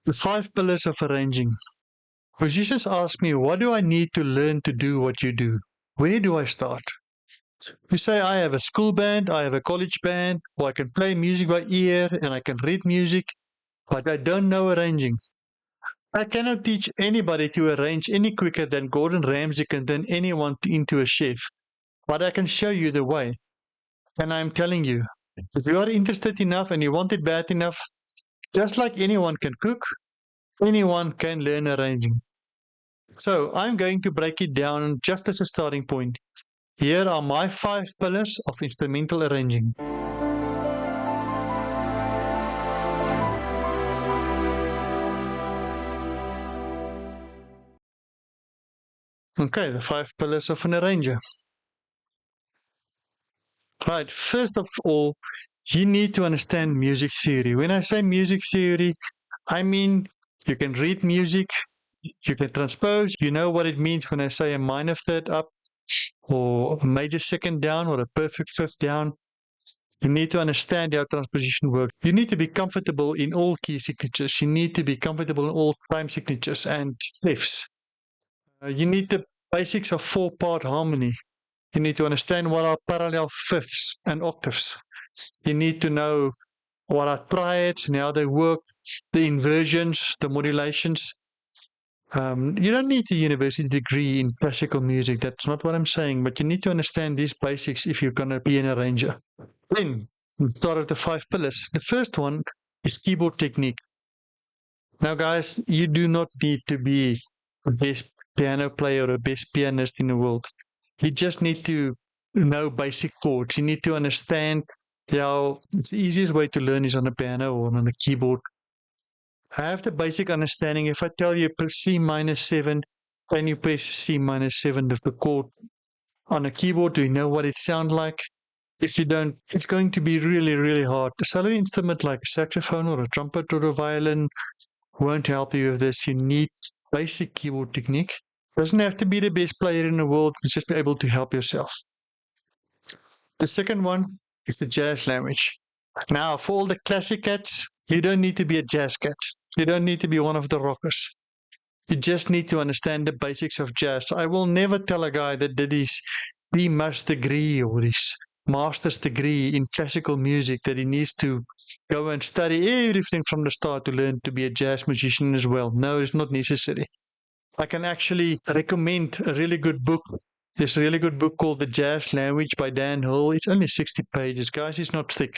The 5 pillars of arranging. Musicians ask me, what do I need to learn to do what you do? Where do I start? You say, I have a school band, I have a college band, or I can play music by ear and I can read music, but I don't know arranging. I cannot teach anybody to arrange any quicker than Gordon Ramsay can turn anyone into a chef, but I can show you the way. And I'm telling you, if you are interested enough and you want it bad enough, just like anyone can cook, anyone can learn arranging. So I'm going to break it down just as a starting point. Here are my 5 pillars of instrumental arranging. Okay, the 5 pillars of an arranger. Right, first of all, you need to understand music theory. When I say music theory, I mean you can read music, you can transpose, you know what it means when I say a minor third up or a major second down or a perfect fifth down. You need to understand how transposition works. You need to be comfortable in all key signatures. You need to be comfortable in all time signatures and fifths. You need the basics of 4-part harmony. You need to understand what are parallel fifths and octaves. You need to know what are triads and how they work, the inversions, the modulations. You don't need a university degree in classical music. That's not what I'm saying, but you need to understand these basics if you're going to be an arranger. Then, start of the 5 pillars. The first one is keyboard technique. Now, guys, you do not need to be the best piano player or best pianist in the world. You just need to know basic chords. You need to understand how it's the easiest way to learn is on a piano or on a keyboard. I have the basic understanding. If I tell you press C minus 7, can you press C minus 7 of the chord on a keyboard? Do you know what it sounds like? If you don't, it's going to be really, really hard. A solo instrument like a saxophone or a trumpet or a violin won't help you with this. You need basic keyboard technique. Doesn't have to be the best player in the world, but just be able to help yourself. The second one is the jazz language. Now, for all the classic cats, you don't need to be a jazz cat. You don't need to be one of the rockers. You just need to understand the basics of jazz. So I will never tell a guy that did his B.Mus degree or his master's degree in classical music that he needs to go and study everything from the start to learn to be a jazz musician as well. No, it's not necessary. I can actually recommend a really good book. There's a really good book called The Jazz Language by Dan Hill. It's only 60 pages. Guys, it's not thick.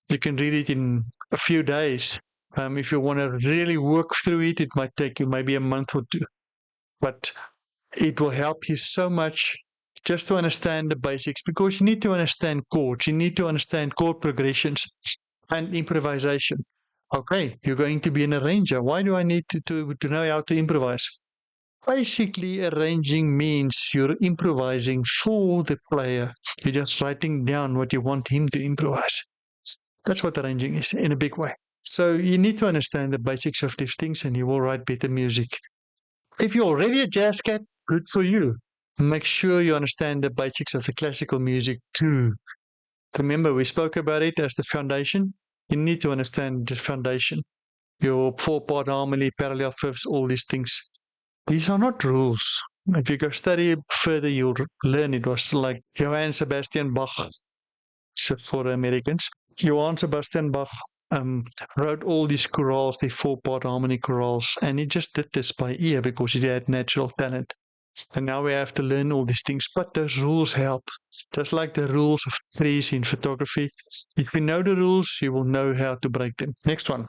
You can read it in a few days. If you want to really work through it, it might take you maybe a month or 2. But it will help you so much just to understand the basics, because you need to understand chords. You need to understand chord progressions and improvisation. Okay, you're going to be an arranger. Why do I need to know how to improvise? Basically, arranging means you're improvising for the player. You're just writing down what you want him to improvise. That's what arranging is in a big way. So you need to understand the basics of these things and you will write better music. If you're already a jazz cat, good for you. Make sure you understand the basics of the classical music too. Remember, we spoke about it as the foundation. You need to understand the foundation. Your 4-part harmony, parallel fifths, all these things. These are not rules. If you go study further, you'll learn it was like Johann Sebastian Bach, for the Americans. Johann Sebastian Bach wrote all these chorales, the 4-part harmony chorales, and he just did this by ear because he had natural talent. And now we have to learn all these things, but those rules help. Just like the rules of threes in photography. If you know the rules, you will know how to break them. Next one.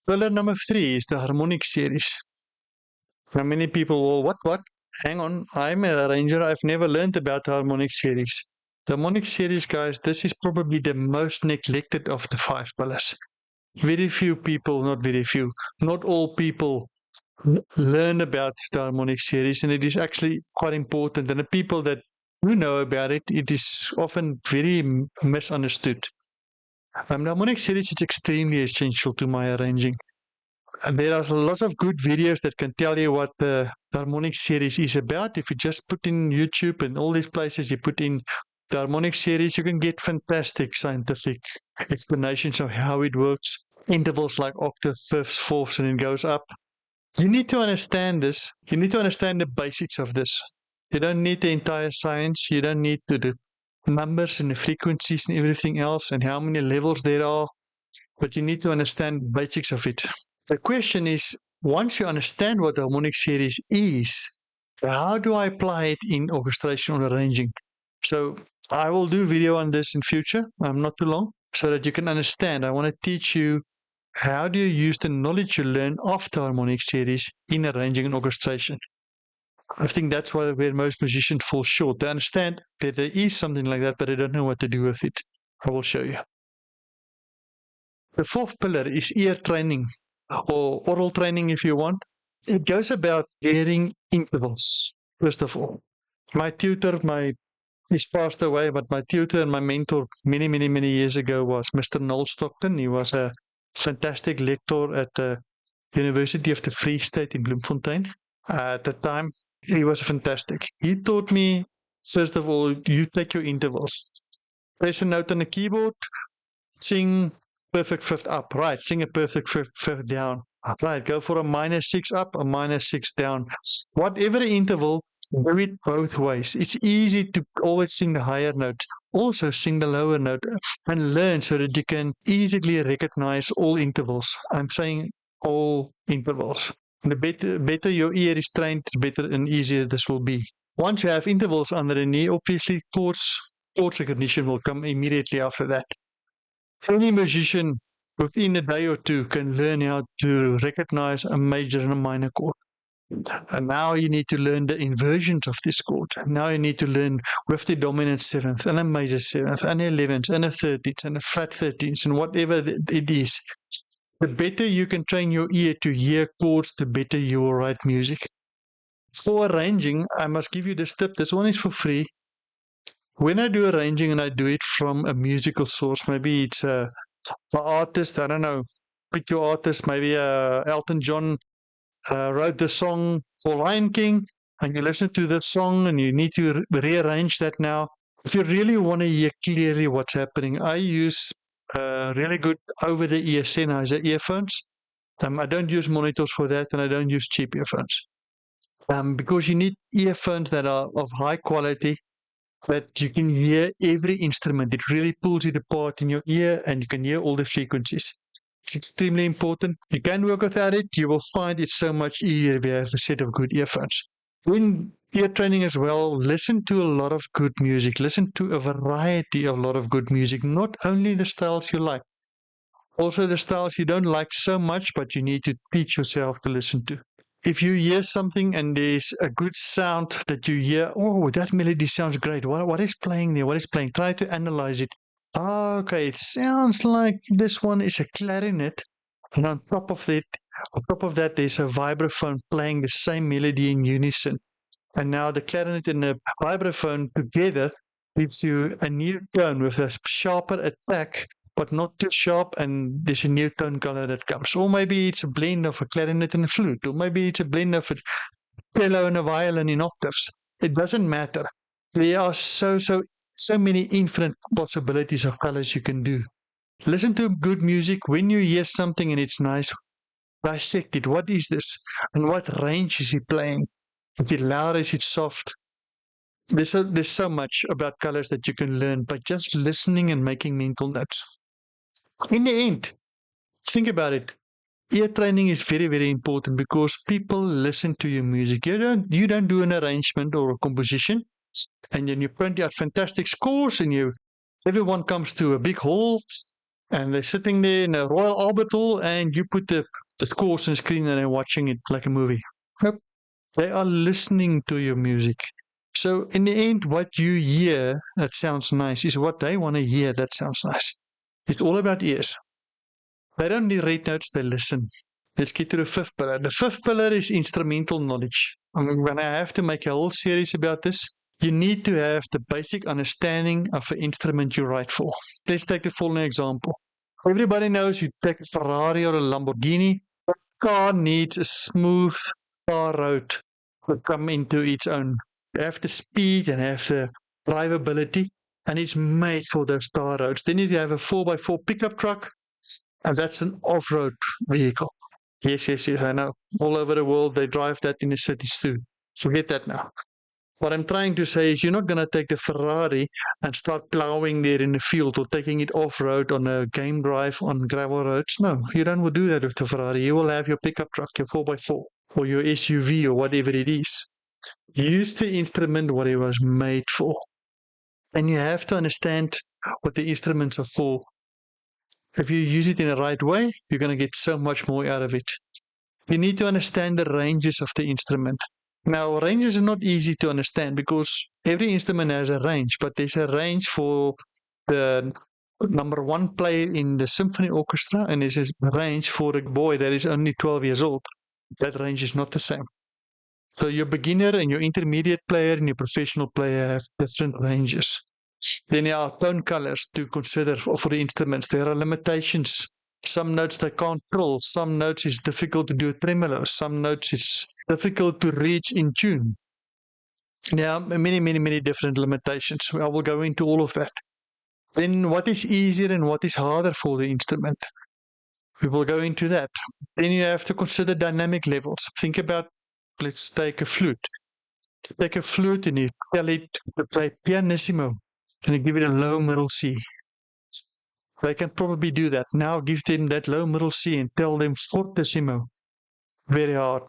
Pillar number 3 is the harmonic series. Now many people will, what? Hang on, I'm an arranger, I've never learned about the harmonic series. The harmonic series, guys, this is probably the most neglected of the 5 pillars. Very few people, not all people learn about the harmonic series, and it is actually quite important. And the people that do know about it, it is often very misunderstood. The harmonic series is extremely essential to my arranging. And there are lots of good videos that can tell you what the harmonic series is about. If you just put in YouTube and all these places, you put in the harmonic series, you can get fantastic scientific explanations of how it works. intervals like octave, fifths, fourths, and it goes up. You need to understand this. You need to understand the basics of this. You don't need the entire science. You don't need the numbers and the frequencies and everything else and how many levels there are, but you need to understand the basics of it. The question is, once you understand what the harmonic series is, how do I apply it in orchestration or arranging? So I will do a video on this in future, not too long, so that you can understand. I want to teach you how do you use the knowledge you learn of the harmonic series in arranging and orchestration. I think that's where most musicians fall short. They understand that there is something like that, but they don't know what to do with it. I will show you. The fourth pillar is ear training, or oral training if you want. It goes about hearing intervals, first of all. My tutor, he's passed away, but my tutor and my mentor many years ago was Mr. Noel Stockton. He was a fantastic lecturer at the University of the Free State in Bloemfontein. At the time, he was fantastic. He taught me, first of all, you take your intervals. Press a note on the keyboard, sing perfect fifth up, right, sing a perfect fifth down, right, go for a minor 6 up, a minor 6 down. Whatever the interval, do it both ways. It's easy to always sing the higher note, also sing the lower note, and learn so that you can easily recognize all intervals. I'm saying all intervals. The better your ear is trained, the better and easier this will be. Once you have intervals under the knee, obviously chords recognition will come immediately after that. Any musician within a day or two can learn how to recognize a major and a minor chord. And now you need to learn the inversions of this chord. Now you need to learn with the dominant 7th and a major 7th and 11th and a 13th and a flat 13th and whatever it is. The better you can train your ear to hear chords, the better you will write music. For arranging, I must give you this tip. This one is for free. When I do arranging and I do it from a musical source, maybe it's an artist, I don't know, pick your artist, maybe Elton John wrote the song for Lion King, and you listen to the song and you need to rearrange that now. If you really want to hear clearly what's happening, I use really good over-the-ear Sennheiser earphones. I don't use monitors for that, and I don't use cheap earphones. Because you need earphones that are of high quality, that you can hear every instrument. It really pulls it apart in your ear, and you can hear all the frequencies. It's extremely important. You can work without it. You will find it's so much easier if you have a set of good earphones. In ear training as well, listen to a lot of good music. Listen to a variety of lot of good music, not only the styles you like. Also the styles you don't like so much, but you need to teach yourself to listen to. If you hear something and there's a good sound that you hear, oh, that melody sounds great. What is playing there? What is playing? Try to analyze it. Okay, it sounds like this one is a clarinet, and on top of that, there's a vibraphone playing the same melody in unison. And now the clarinet and the vibraphone together gives you a new tone with a sharper attack, but not too sharp, and there's a new tone color that comes. Or maybe it's a blend of a clarinet and a flute, or maybe it's a blend of a cello and a violin in octaves. It doesn't matter. There are so many infinite possibilities of colors you can do. Listen to good music. When you hear something and it's nice, dissect it. What is this? And what range is he playing? Is it loud? Is it soft? There's so much about colors that you can learn by just listening and making mental notes. In the end, think about it. Ear training is very important because people listen to your music. You don't do an arrangement or a composition, and then you print out fantastic scores, and everyone comes to a big hall, and they're sitting there in a Royal Albert Hall, and you put the scores on the screen and they're watching it like a movie. Nope. They are listening to your music. So in the end, what you hear that sounds nice is what they want to hear that sounds nice. It's all about ears. They don't need read notes, they listen. Let's get to the fifth pillar. The fifth pillar is instrumental knowledge. When I have to make a whole series about this, you need to have the basic understanding of the instrument you write for. Let's take the following example. Everybody knows you take a Ferrari or a Lamborghini. The car needs a smooth tar road to come into its own. You have the speed and have the drivability, and it's made for those tar roads. Then you have a 4x4 pickup truck, And that's an off-road vehicle. Yes, I know. All over the world, they drive that in the cities too. Forget that now. What I'm trying to say is you're not going to take the Ferrari and start plowing there in the field or taking it off-road on a game drive on gravel roads. No, you don't do that with the Ferrari. You will have your pickup truck, your 4x4, or your SUV or whatever it is. Use the instrument what it was made for. And you have to understand what the instruments are for. If you use it in the right way, you're going to get so much more out of it. You need to understand the ranges of the instrument. Now, ranges are not easy to understand because every instrument has a range, but there's a range for the number one player in the symphony orchestra, and there's a range for a boy that is only 12 years old. That range is not the same. So your beginner and your intermediate player and your professional player have different ranges. Then there are tone colors to consider for the instruments. There are limitations. Some notes they can't trill. Some notes is difficult to do a tremolo. Some notes is difficult to reach in tune. There are many different limitations. I will go into all of that. Then what is easier and what is harder for the instrument? We will go into that. Then you have to consider dynamic levels. Think about, let's take a flute. Take a flute and you tell it to play pianissimo and you give it a low middle C. They can probably do that. Now give them that low middle C and tell them fortissimo. Very hard.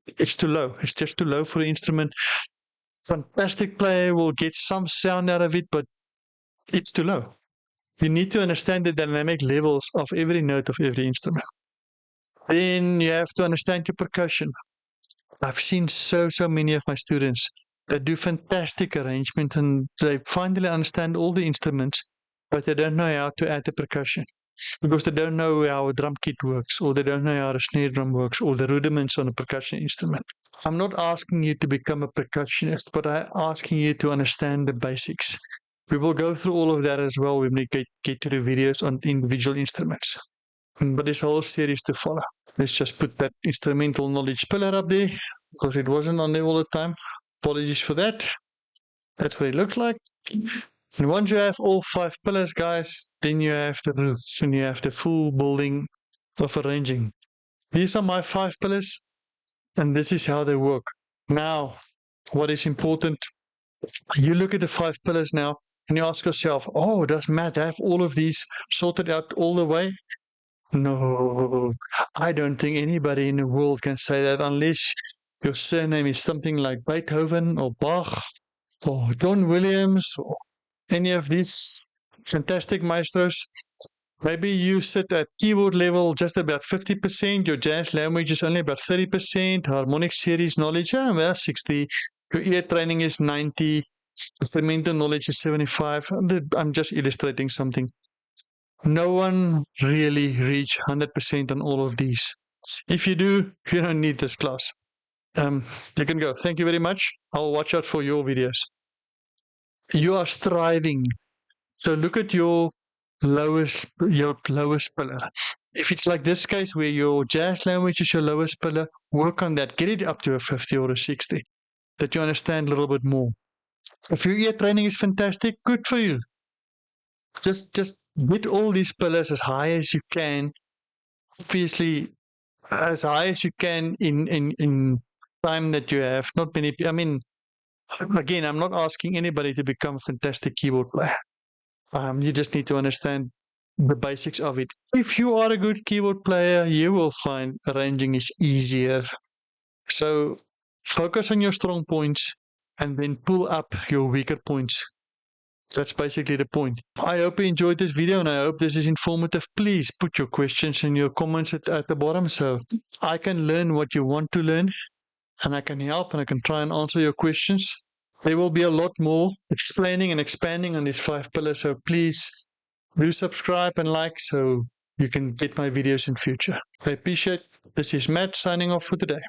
It's too low. It's just too low for the instrument. Fantastic player will get some sound out of it, but it's too low. You need to understand the dynamic levels of every note of every instrument. Then you have to understand your percussion. I've seen so many of my students that do fantastic arrangement and they finally understand all the instruments, but they don't know how to add the percussion because they don't know how a drum kit works, or they don't know how a snare drum works, or the rudiments on a percussion instrument. I'm not asking you to become a percussionist, but I'm asking you to understand the basics. We will go through all of that as well when we get to the videos on individual instruments. But there's a whole series to follow. Let's just put that instrumental knowledge pillar up there because it wasn't on there all the time. Apologies for that. That's what it looks like. And once you have all 5 pillars, guys, then you have the roof and you have the full building of arranging. These are my 5 pillars and this is how they work. Now, what is important, you look at the 5 pillars now and you ask yourself, oh, does Matt have all of these sorted out all the way? No, I don't think anybody in the world can say that unless your surname is something like Beethoven or Bach or John Williams or any of these fantastic maestros. Maybe you sit at keyboard level just about 50%, your jazz language is only about 30%, harmonic series knowledge, well, 60, your ear training is 90, instrumental knowledge is 75. I'm just illustrating something. No one really reach 100% on all of these. If you do, you don't need this class. You can go. Thank you very much. I'll watch out for your videos. You are striving. So look at your lowest pillar. If it's like this case where your jazz language is your lowest pillar, work on that. Get it up to a 50 or a 60, that you understand a little bit more. If your ear training is fantastic, good for you. Just get all these pillars as high as you can. Obviously, as high as you can in time that you have. Not many. I mean, again, I'm not asking anybody to become a fantastic keyboard player. You just need to understand the basics of it. If you are a good keyboard player, you will find arranging is easier. So focus on your strong points and then pull up your weaker points. That's basically the point. I hope you enjoyed this video and I hope this is informative. Please put your questions and your comments at the bottom so I can learn what you want to learn and I can help and I can try and answer your questions. There will be a lot more explaining and expanding on these 5 pillars, so please do subscribe and like so you can get my videos in future. I appreciate it. This is Matt signing off for today.